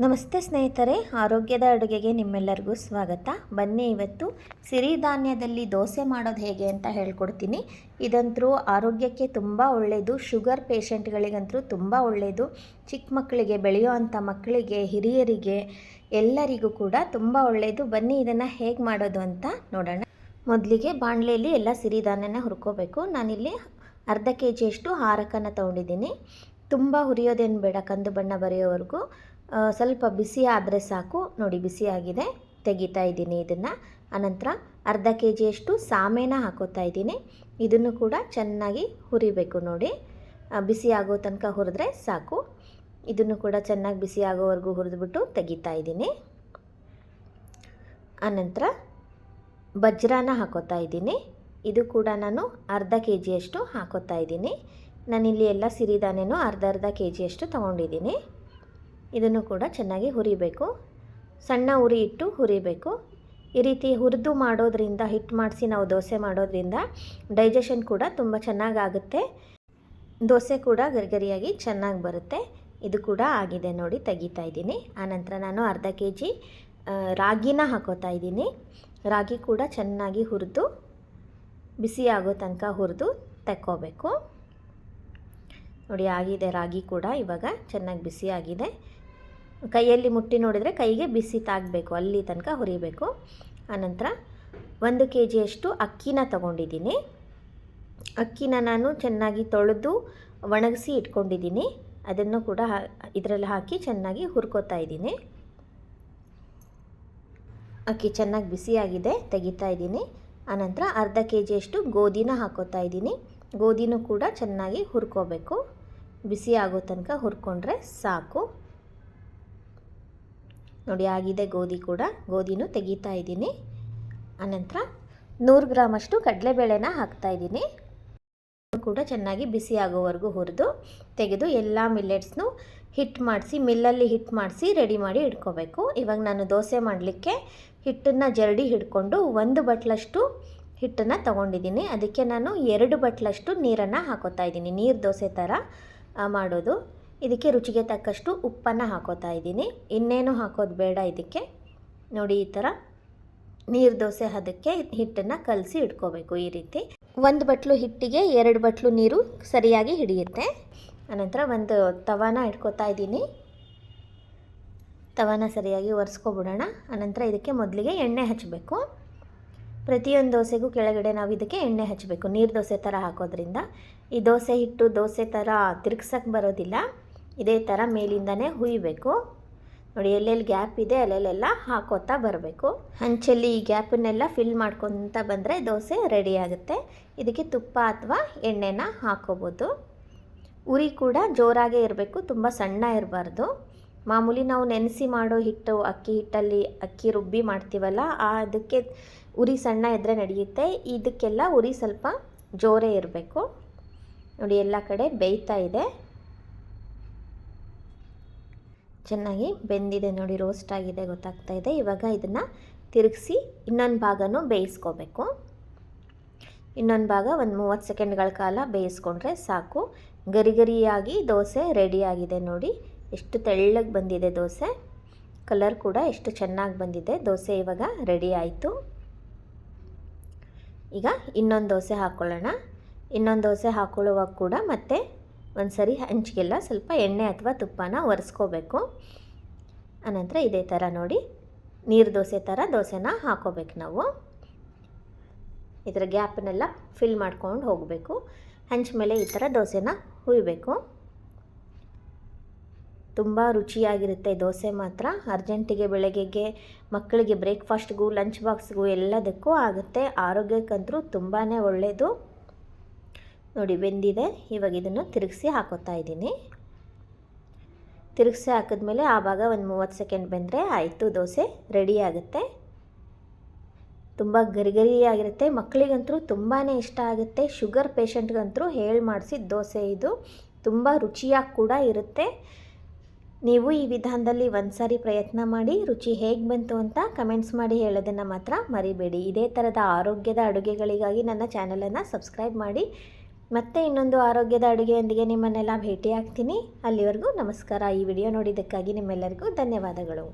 ನಮಸ್ತೆ ಸ್ನೇಹಿತರೆ, ಆರೋಗ್ಯದ ಅಡುಗೆಗೆ ನಿಮ್ಮೆಲ್ಲರಿಗೂ ಸ್ವಾಗತ. ಬನ್ನಿ ಇವತ್ತು ಸಿರಿಧಾನ್ಯದಲ್ಲಿ ದೋಸೆ ಮಾಡೋದು ಹೇಗೆ ಅಂತ ಹೇಳ್ಕೊಡ್ತೀನಿ. ಇದಂತೂ ಆರೋಗ್ಯಕ್ಕೆ ತುಂಬ ಒಳ್ಳೆಯದು. ಶುಗರ್ ಪೇಷಂಟ್ಗಳಿಗಂತೂ ತುಂಬ ಒಳ್ಳೆಯದು. ಚಿಕ್ಕ ಮಕ್ಕಳಿಗೆ, ಬೆಳೆಯೋ ಅಂಥ ಮಕ್ಕಳಿಗೆ, ಹಿರಿಯರಿಗೆ ಎಲ್ಲರಿಗೂ ಕೂಡ ತುಂಬ ಒಳ್ಳೆಯದು. ಬನ್ನಿ ಇದನ್ನು ಹೇಗೆ ಮಾಡೋದು ಅಂತ ನೋಡೋಣ. ಮೊದಲಿಗೆ ಬಾಣಲೆಯಲ್ಲಿ ಎಲ್ಲ ಸಿರಿಧಾನ್ಯನ ಹುರ್ಕೋಬೇಕು. ನಾನಿಲ್ಲಿ ಅರ್ಧ ಕೆಜಿಯಷ್ಟು ಹಾರಕನ್ನು ತೊಗೊಂಡಿದ್ದೀನಿ. ತುಂಬ ಹುರಿಯೋದೇನು ಬೇಡ, ಕಂದು ಬಣ್ಣ ಬರೆಯೋವರೆಗೂ ಸ್ವಲ್ಪ ಬಿಸಿ ಆದರೆ ಸಾಕು. ನೋಡಿ, ಬಿಸಿ ಆಗಿದೆ, ತೆಗಿತಾ ಇದ್ದೀನಿ ಇದನ್ನು. ಅನಂತರ ಅರ್ಧ ಕೆಜಿಯಷ್ಟು ಸಾಮೇನ ಹಾಕೋತಾ ಇದ್ದೀನಿ. ಇದನ್ನು ಕೂಡ ಚೆನ್ನಾಗಿ ಹುರಿಬೇಕು. ನೋಡಿ, ಬಿಸಿ ಆಗೋ ತನಕ ಹುರಿದ್ರೆ ಸಾಕು. ಇದನ್ನು ಕೂಡ ಚೆನ್ನಾಗಿ ಬಿಸಿ ಆಗೋವರೆಗೂ ಹುರಿದ್ಬಿಟ್ಟು ತೆಗಿತಾ ಇದ್ದೀನಿ. ಅನಂತರ ಬಜ್ರಾನ ಹಾಕೋತಾ ಇದ್ದೀನಿ. ಇದು ಕೂಡ ನಾನು ಅರ್ಧ ಕೆಜಿಯಷ್ಟು ಹಾಕೋತಾ ಇದ್ದೀನಿ. ನಾನಿಲ್ಲಿ ಎಲ್ಲ ಸಿರಿಧಾನ್ಯನೂ ಅರ್ಧ ಕೆಜಿಯಷ್ಟು ತೊಗೊಂಡಿದ್ದೀನಿ. ಇದನ್ನು ಕೂಡ ಚೆನ್ನಾಗಿ ಹುರಿಬೇಕು. ಸಣ್ಣ ಉರಿ ಇಟ್ಟು ಹುರಿಬೇಕು. ಈ ರೀತಿ ಹುರಿದು ಮಾಡೋದ್ರಿಂದ, ಹಿಟ್ಟು ಮಾಡಿಸಿ ನಾವು ದೋಸೆ ಮಾಡೋದ್ರಿಂದ ಡೈಜೆಷನ್ ಕೂಡ ತುಂಬ ಚೆನ್ನಾಗಾಗುತ್ತೆ. ದೋಸೆ ಕೂಡ ಗರಿಗರಿಯಾಗಿ ಚೆನ್ನಾಗಿ ಬರುತ್ತೆ. ಇದು ಕೂಡ ಆಗಿದೆ ನೋಡಿ, ತೆಗಿತಾ ಇದ್ದೀನಿ. ಆನಂತರ ನಾನು ಅರ್ಧ ಕೆಜಿ ರಾಗಿನ ಹಾಕೋತಾ ಇದ್ದೀನಿ. ರಾಗಿ ಕೂಡ ಚೆನ್ನಾಗಿ ಹುರಿದು ಬಿಸಿ ಆಗೋ ತನಕ ಹುರಿದು ತೆಕ್ಕೋಬೇಕು. ನೋಡಿ, ಆಗಿದೆ. ರಾಗಿ ಕೂಡ ಇವಾಗ ಚೆನ್ನಾಗಿ ಬಿಸಿ ಆಗಿದೆ. ಕೈಯಲ್ಲಿ ಮುಟ್ಟಿ ನೋಡಿದರೆ ಕೈಗೆ ಬಿಸಿ ತಾಗಬೇಕು, ಅಲ್ಲಿ ತನಕ ಹುರಿಬೇಕು. ಆನಂತರ 1 ಕೆಜಿಯಷ್ಟು ಅಕ್ಕಿನ ತಗೊಂಡಿದ್ದೀನಿ. ಅಕ್ಕಿನ ನಾನು ಚೆನ್ನಾಗಿ ತೊಳೆದು ಒಣಗಿಸಿ ಇಟ್ಕೊಂಡಿದ್ದೀನಿ. ಅದನ್ನು ಕೂಡ ಇದರಲ್ಲಿ ಹಾಕಿ ಚೆನ್ನಾಗಿ ಹುರ್ಕೋತಾ ಇದ್ದೀನಿ. ಅಕ್ಕಿ ಚೆನ್ನಾಗಿ ಬಿಸಿಯಾಗಿದೆ, ತೆಗಿತಾ ಇದ್ದೀನಿ. ಆನಂತರ ಅರ್ಧ ಕೆಜಿಯಷ್ಟು ಗೋಧಿನ ಹಾಕೋತಾ ಇದ್ದೀನಿ. ಗೋಧಿನೂ ಕೂಡ ಚೆನ್ನಾಗಿ ಹುರ್ಕೋಬೇಕು. ಬಿಸಿ ಆಗೋ ತನಕ ಹುರ್ಕೊಂಡ್ರೆ ಸಾಕು. ನೋಡಿ, ಆಗಿದೆ ಗೋಧಿ ಕೂಡ. ಗೋಧಿನೂ ತೆಗಿತಾ ಇದ್ದೀನಿ. ಆನಂತರ 100 ಗ್ರಾಮಷ್ಟು ಕಡಲೆಬೇಳೆನ ಹಾಕ್ತಾಯಿದ್ದೀನಿ. ಕೂಡ ಚೆನ್ನಾಗಿ ಬಿಸಿ ಆಗೋವರೆಗೂ ಹುರಿದು ತೆಗೆದು ಎಲ್ಲ ಮಿಲ್ಲೆಟ್ಸ್ನು ಹಿಟ್ಟು ಮಾಡಿಸಿ, ಮಿಲ್ಲಲ್ಲಿ ಹಿಟ್ಟು ಮಾಡಿಸಿ ರೆಡಿ ಮಾಡಿ ಇಟ್ಕೋಬೇಕು. ಇವಾಗ ನಾನು ದೋಸೆ ಮಾಡಲಿಕ್ಕೆ ಹಿಟ್ಟನ್ನು ಜರಡಿ ಹಿಡ್ಕೊಂಡು 1 ಬಟ್ಲಷ್ಟು ಹಿಟ್ಟನ್ನು ತೊಗೊಂಡಿದ್ದೀನಿ. ಅದಕ್ಕೆ ನಾನು 2 ಬಟ್ಲಷ್ಟು ನೀರನ್ನು ಹಾಕೋತಾ ಇದ್ದೀನಿ. ನೀರು ದೋಸೆ ಥರ ಮಾಡೋದು. ಇದಕ್ಕೆ ರುಚಿಗೆ ತಕ್ಕಷ್ಟು ಉಪ್ಪನ್ನು ಹಾಕೋತಾ ಇದ್ದೀನಿ. ಇನ್ನೇನು ಹಾಕೋದು ಬೇಡ ಇದಕ್ಕೆ. ನೋಡಿ, ಈ ಥರ ನೀರು ದೋಸೆ ಅದಕ್ಕೆ ಹಿಟ್ಟನ್ನು ಕಲಸಿ ಇಟ್ಕೋಬೇಕು. ಈ ರೀತಿ 1 ಬಟ್ಲು ಹಿಟ್ಟಿಗೆ 2 ಬಟ್ಲು ನೀರು ಸರಿಯಾಗಿ ಹಿಡಿಯುತ್ತೆ. ಆನಂತರ ಒಂದು ತವಾನ ಇಟ್ಕೋತಾ ಇದ್ದೀನಿ. ತವಾನ ಸರಿಯಾಗಿ ಒರೆಸ್ಕೊಬಿಡೋಣ. ಆನಂತರ ಇದಕ್ಕೆ ಮೊದಲಿಗೆ ಎಣ್ಣೆ ಹಚ್ಚಬೇಕು. ಪ್ರತಿಯೊಂದು ದೋಸೆಗೂ ಕೆಳಗಡೆ ನಾವು ಇದಕ್ಕೆ ಎಣ್ಣೆ ಹಚ್ಚಬೇಕು. ನೀರು ದೋಸೆ ಥರ ಹಾಕೋದ್ರಿಂದ ಈ ದೋಸೆ ಹಿಟ್ಟು ದೋಸೆ ಥರ ತಿರುಗ್ಸಕ್ಕೆ ಬರೋದಿಲ್ಲ. ಇದೇ ಥರ ಮೇಲಿಂದನೇ ಹುಯ್ಬೇಕು. ನೋಡಿ, ಎಲ್ಲೆಲ್ಲಿ ಗ್ಯಾಪ್ ಇದೆ ಅಲ್ಲೆಲ್ಲ ಹಾಕೋತಾ ಬರಬೇಕು. ಹಂಚಲ್ಲಿ ಈ ಗ್ಯಾಪನ್ನೆಲ್ಲ ಫಿಲ್ ಮಾಡ್ಕೊತ ಬಂದರೆ ದೋಸೆ ರೆಡಿ ಆಗುತ್ತೆ. ಇದಕ್ಕೆ ತುಪ್ಪ ಅಥವಾ ಎಣ್ಣೆನ ಹಾಕೋಬೋದು. ಉರಿ ಕೂಡ ಜೋರಾಗೇ ಇರಬೇಕು, ತುಂಬ ಸಣ್ಣ ಇರಬಾರ್ದು. ಮಾಮೂಲಿ ನಾವು ನೆನೆಸಿ ಮಾಡೋ ಹಿಟ್ಟು, ಅಕ್ಕಿ ಹಿಟ್ಟಲ್ಲಿ ಅಕ್ಕಿ ರುಬ್ಬಿ ಮಾಡ್ತೀವಲ್ಲ, ಅದಕ್ಕೆ ಉರಿ ಸಣ್ಣ ಇದ್ದರೆ ನಡೆಯುತ್ತೆ. ಇದಕ್ಕೆಲ್ಲ ಉರಿ ಸ್ವಲ್ಪ ಜೋರೇ ಇರಬೇಕು. ನೋಡಿ, ಎಲ್ಲ ಕಡೆ ಬೇಯ್ತಾ ಇದೆ, ಚೆನ್ನಾಗಿ ಬೆಂದಿದೆ. ನೋಡಿ, ರೋಸ್ಟ್ ಆಗಿದೆ, ಗೊತ್ತಾಗ್ತಾ ಇದೆ. ಇವಾಗ ಇದನ್ನು ತಿರುಗಿಸಿ ಇನ್ನೊಂದು ಭಾಗನೂ ಬೇಯಿಸ್ಕೋಬೇಕು. ಇನ್ನೊಂದು ಭಾಗ ಒಂದು 30 ಸೆಕೆಂಡ್ಗಳ ಕಾಲ ಬೇಯಿಸ್ಕೊಂಡ್ರೆ ಸಾಕು. ಗರಿಗರಿಯಾಗಿ ದೋಸೆ ರೆಡಿಯಾಗಿದೆ. ನೋಡಿ, ಎಷ್ಟು ತೆಳ್ಳಗೆ ಬಂದಿದೆ ದೋಸೆ. ಕಲರ್ ಕೂಡ ಎಷ್ಟು ಚೆನ್ನಾಗಿ ಬಂದಿದೆ. ದೋಸೆ ಇವಾಗ ರೆಡಿ ಆಯಿತು. ಈಗ ಇನ್ನೊಂದು ದೋಸೆ ಹಾಕ್ಕೊಳ್ಳೋಣ. ಇನ್ನೊಂದು ದೋಸೆ ಹಾಕ್ಕೊಳ್ಳುವಾಗ ಕೂಡ ಮತ್ತೆ ಒಂದು ಸರಿ ಹಂಚಿಗೆಲ್ಲ ಸ್ವಲ್ಪ ಎಣ್ಣೆ ಅಥವಾ ತುಪ್ಪನ ಒರೆಸ್ಕೋಬೇಕು. ಆನಂತರ ಇದೇ ಥರ ನೋಡಿ, ನೀರು ದೋಸೆ ಥರ ದೋಸೆನ ಹಾಕೋಬೇಕು ನಾವು. ಇದರ ಗ್ಯಾಪನ್ನೆಲ್ಲ ಫಿಲ್ ಮಾಡ್ಕೊಂಡು ಹೋಗಬೇಕು. ಹಂಚ ಮೇಲೆ ಈ ಥರ ದೋಸೆನ ಹುಯ್ಬೇಕು. ತುಂಬ ರುಚಿಯಾಗಿರುತ್ತೆ ದೋಸೆ ಮಾತ್ರ. ಅರ್ಜೆಂಟಿಗೆ, ಬೆಳಗ್ಗೆಗೆ, ಮಕ್ಕಳಿಗೆ ಬ್ರೇಕ್ಫಾಸ್ಟ್ಗೂ, ಲಂಚ್ ಬಾಕ್ಸ್ಗೂ ಎಲ್ಲದಕ್ಕೂ ಆಗುತ್ತೆ. ಆರೋಗ್ಯಕ್ಕಂತೂ ತುಂಬಾ ಒಳ್ಳೆಯದು. ನೋಡಿ, ಬೆಂದಿದೆ. ಇವಾಗ ಇದನ್ನು ತಿರುಗಿಸಿ ಹಾಕೋತಾ ಇದ್ದೀನಿ. ತಿರುಗಿಸಿ ಹಾಕಿದ್ಮೇಲೆ ಆ ಭಾಗ ಒಂದು 30 ಸೆಕೆಂಡ್ ಬೆಂದರೆ ಆಯಿತು, ದೋಸೆ ರೆಡಿ ಆಗುತ್ತೆ. ತುಂಬ ಗರಿಗರಿಯಾಗಿರುತ್ತೆ. ಮಕ್ಕಳಿಗಂತೂ ತುಂಬಾ ಇಷ್ಟ ಆಗುತ್ತೆ. ಶುಗರ್ ಪೇಷಂಟ್ಗಂತೂ ಹೇಳಿ ಮಾಡಿಸಿದ ದೋಸೆ ಇದು. ತುಂಬ ರುಚಿಯಾಗಿ ಕೂಡ ಇರುತ್ತೆ. ನೀವು ಈ ವಿಧಾನದಲ್ಲಿ ಒಂದು ಸಾರಿ ಪ್ರಯತ್ನ ಮಾಡಿ ರುಚಿ ಹೇಗೆ ಬಂತು ಅಂತ ಕಮೆಂಟ್ಸ್ ಮಾಡಿ ಹೇಳೋದನ್ನು ಮಾತ್ರ ಮರಿಬೇಡಿ. ಇದೇ ಥರದ ಆರೋಗ್ಯದ ಅಡುಗೆಗಳಿಗಾಗಿ ನನ್ನ ಚಾನಲನ್ನು ಸಬ್ಸ್ಕ್ರೈಬ್ ಮಾಡಿ. ಮತ್ತೆ ಇನ್ನೊಂದು ಆರೋಗ್ಯದ ಅಡುಗೆಯೊಂದಿಗೆ ನಿಮ್ಮನ್ನೆಲ್ಲ ಭೇಟಿ ಆಗ್ತೀನಿ. ಅಲ್ಲಿವರೆಗೂ ನಮಸ್ಕಾರ. ಈ ವಿಡಿಯೋ ನೋಡಿದ್ದಕ್ಕಾಗಿ ನಿಮ್ಮೆಲ್ಲರಿಗೂ ಧನ್ಯವಾದಗಳು.